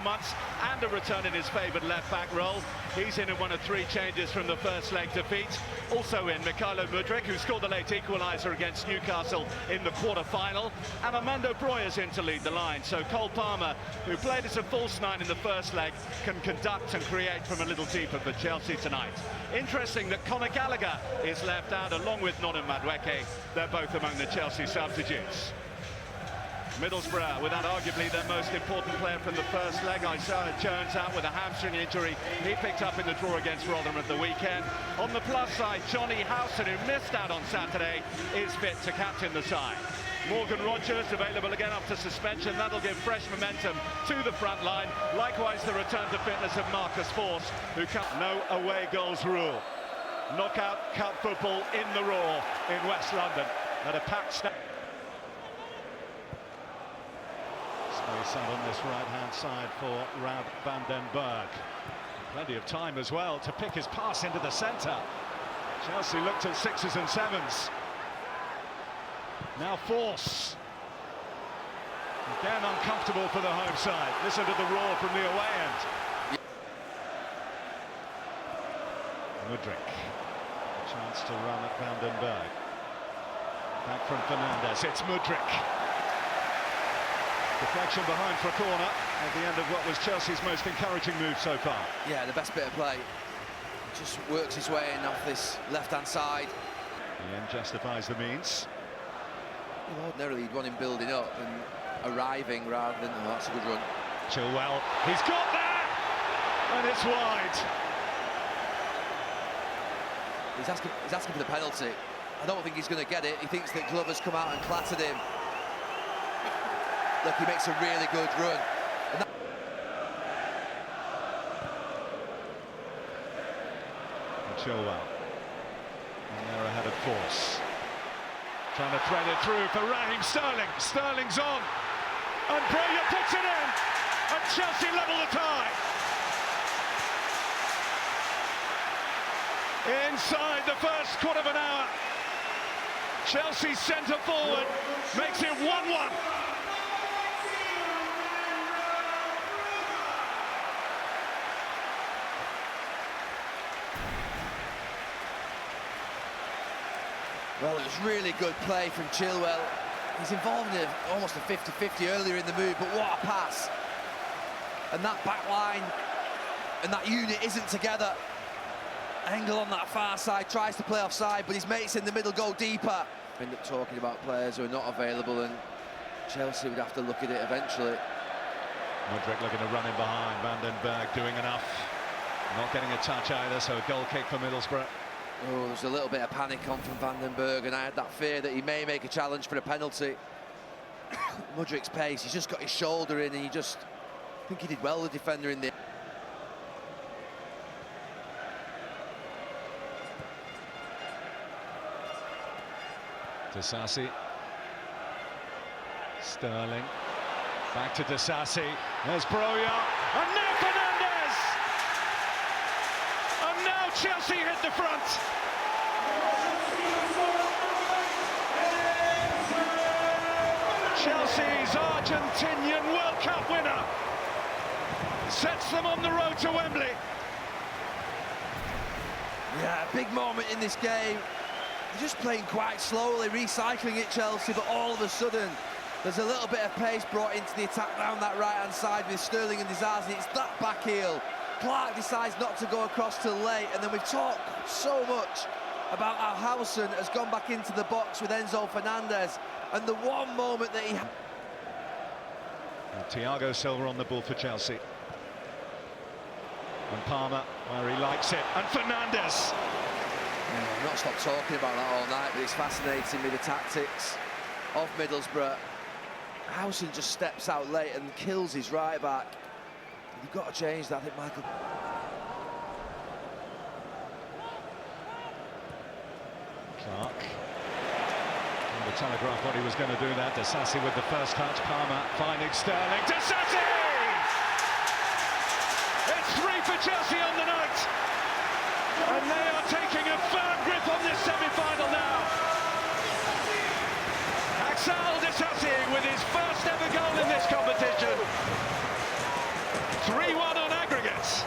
months and a return in his favoured left-back role. He's in one of 3 changes from the first leg defeat. Also in Mykhailo Mudryk, who scored the late equaliser against Newcastle in the quarter-final. And Armando Broja's in to lead the line. So Cole Palmer, who played as a false 9 in the first leg, can conduct and create from a little deeper for Chelsea tonight. Interesting that Conor Gallagher is left out along with Nonan Madueke. They're both among the Chelsea substitutes. Middlesbrough without arguably their most important player from the first leg. Isaiah Jones out with a hamstring injury. He picked up in the draw against Rotherham at the weekend. On the plus side, Johnny Howson, who missed out on Saturday, is fit to captain the side. Morgan Rogers available again after suspension. That'll give fresh momentum to the front line. Likewise, the return to fitness of Marcus Forss, who can't. No away goals rule. Knockout cup football in the Raw in West London at a packed stand. Space out on this right-hand side for Rab van den Berg. Plenty of time as well to pick his pass into the centre. Chelsea looked at 6s and 7s. Now Forss. Again uncomfortable for the home side. Listen to the roar from the away end. Mudryk. A chance to run at Van den Berg. Back from Fernandes. It's Mudryk. Deflection behind for a corner at the end of what was Chelsea's most encouraging move so far. Yeah, the best bit of play. Just works his way in off this left-hand side. The end justifies the means. Well, ordinarily you'd want him building up and arriving rather than... Oh, that's a good run. Chilwell, he's got that! And it's wide. He's asking for the penalty. I don't think he's going to get it. He thinks that Glover's come out and clattered him. Look, he makes a really good run. And Chilwell. And they're ahead of Forss. Trying to thread it through for Raheem Sterling. Sterling's on. And Broja puts it in. And Chelsea level the tie. Inside the first quarter of an hour. Chelsea centre forward makes it 1-1. Well, it was really good play from Chilwell. He's involved in almost a 50-50 earlier in the move, but what a pass. And that back line and that unit isn't together. Engel on that far side tries to play offside, but his mates in the middle go deeper. End up talking about players who are not available, and Chelsea would have to look at it eventually. Mudryk looking to run in behind. Van den Berg doing enough. Not getting a touch either, so a goal kick for Middlesbrough. Oh, there's a little bit of panic on from Van den Berg, and I had that fear that he may make a challenge for a penalty. Mudryk's pace, he's just got his shoulder in, and I think he did well, the defender in there. Disasi. Sterling. Back to Disasi. There's Broja. And now Fernandes! And now Chelsea hit the front. Chelsea's Argentinian World Cup winner sets them on the road to Wembley. Yeah, big moment in this game. They're just playing quite slowly, recycling it, Chelsea, but all of a sudden there's a little bit of pace brought into the attack down that right-hand side with Sterling and Disasi. It's that back heel. Clark decides not to go across till late, and then we've talked so much about how Howson has gone back into the box with Enzo Fernandez, and the one moment that he... Thiago Silva on the ball for Chelsea. And Palmer, where he likes it, and Fernandes. I've not stopped talking about that all night, but it's fascinating with the tactics of Middlesbrough. Howson just steps out late and kills his right back. You've got to change that, I think, Michael. Clark. And the Telegraph what he was going to do that. Disasi with the first touch. Palmer finding Sterling. Disasi! It's 3 for Chelsea on the night. And they are taking a firm grip on this semi-final now. Axel Disasi with his first ever goal in this competition. 3-1 on aggregates.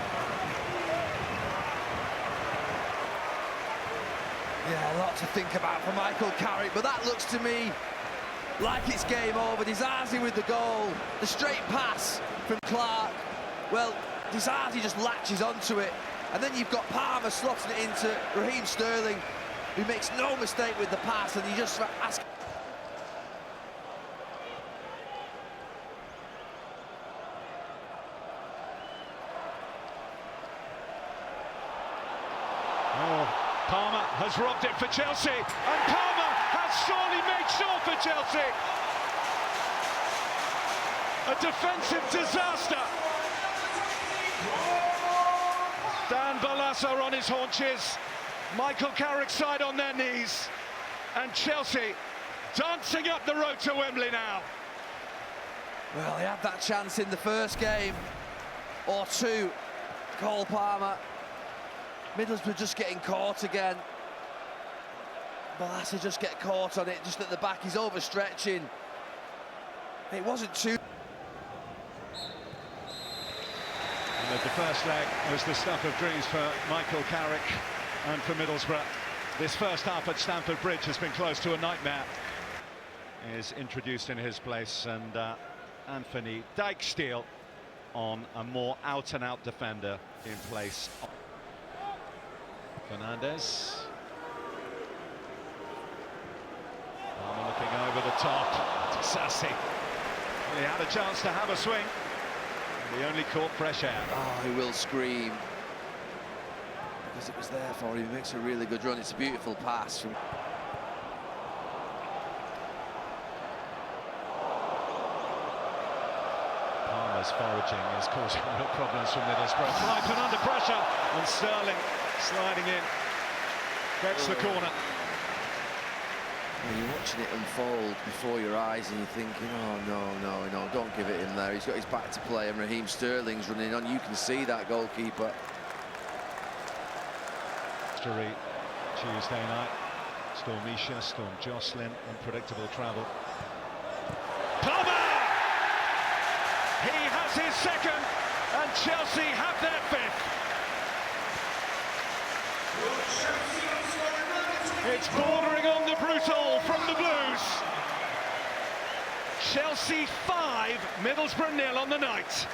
Yeah, a lot to think about for Michael Carrick, but that looks to me like it's game over. Disasi with the goal, the straight pass from Clark. Well, Disasi just latches onto it, and then you've got Palmer slotting it into Raheem Sterling, who makes no mistake with the pass, and you just ask. Palmer has robbed it for Chelsea, and Palmer has surely made sure for Chelsea. A defensive disaster. Dan Balassa on his haunches, Michael Carrick's side on their knees, and Chelsea dancing up the road to Wembley now. Well, he had that chance in the first game, or two, Cole Palmer. Middlesbrough just getting caught again. Balassa just get caught on it, just at the back. He's overstretching. It wasn't too... And the first leg was the stuff of dreams for Michael Carrick and for Middlesbrough. This first half at Stamford Bridge has been close to a nightmare. Is introduced in his place, and Anthony Dijksteel on a more out-and-out defender in place. Fernandez. Palmer looking over the top to Sassy. Well, he had a chance to have a swing. He only caught fresh air. Oh, he will scream. Because it was there for him. He makes a really good run. It's a beautiful pass from... Palmer's foraging is causing real problems for Middlesbrough. Brighton under pressure, and Sterling sliding in, gets the corner. Well, you're watching it unfold before your eyes and you're thinking, oh no, don't give it him there. He's got his back to play, and Raheem Sterling's running on. You can see that goalkeeper. Tuesday night, Storm Isha, Storm Jocelyn, unpredictable travel. Palmer! He has his second, and Chelsea have their fifth. It's bordering on the brutal from the Blues. Chelsea 5, Middlesbrough 0 on the night.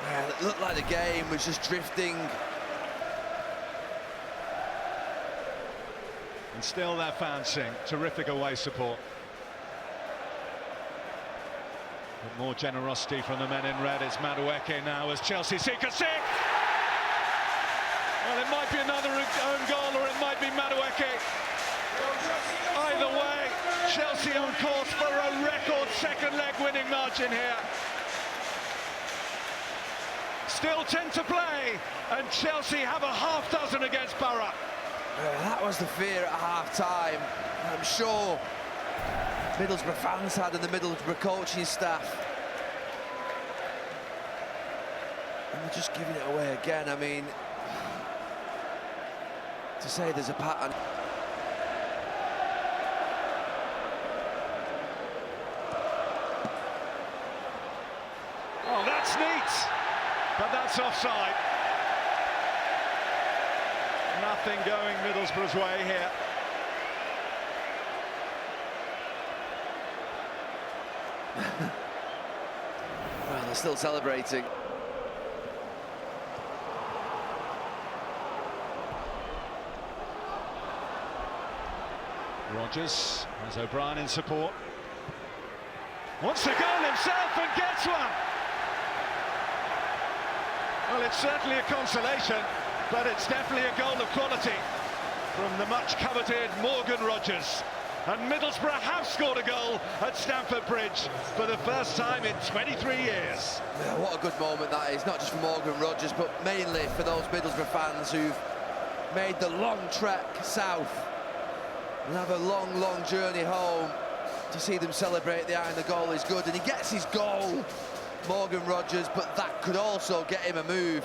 Yeah, it looked like the game was just drifting. And still their fans sing. Terrific away support. But more generosity from the men in red. It's Madueke now as Chelsea seek a sick. Well, it might be another own goal, or it might be Madueke. Either way, Chelsea on course for a record second leg winning margin here. Still 10 to play, and Chelsea have a half dozen against Boro. That was the fear at half-time. I'm sure Middlesbrough fans had, and the Middlesbrough coaching staff. And they're just giving it away again. I mean, to say there's a pattern. Oh, that's neat, but that's offside. Nothing going Middlesbrough's way here. Well, they're still celebrating. Rodgers has O'Brien in support. Wants a goal himself and gets one. Well, it's certainly a consolation, but it's definitely a goal of quality from the much-coveted Morgan Rodgers. And Middlesbrough have scored a goal at Stamford Bridge for the first time in 23 years. Yeah, what a good moment that is, not just for Morgan Rodgers, but mainly for those Middlesbrough fans who've made the long trek south and have a long, long journey home. To see them celebrate the iron, the goal is good, and he gets his goal, Morgan Rodgers, but that could also get him a move.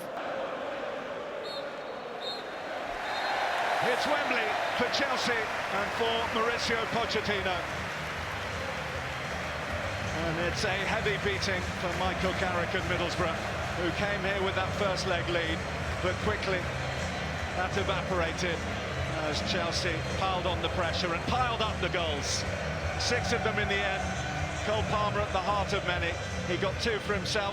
It's Wembley for Chelsea and for Mauricio Pochettino. And it's a heavy beating for Michael Carrick and Middlesbrough, who came here with that first leg lead, but quickly that evaporated as Chelsea piled on the pressure and piled up the goals. 6 of them in the end. Cole Palmer at the heart of many. He got 2 for himself.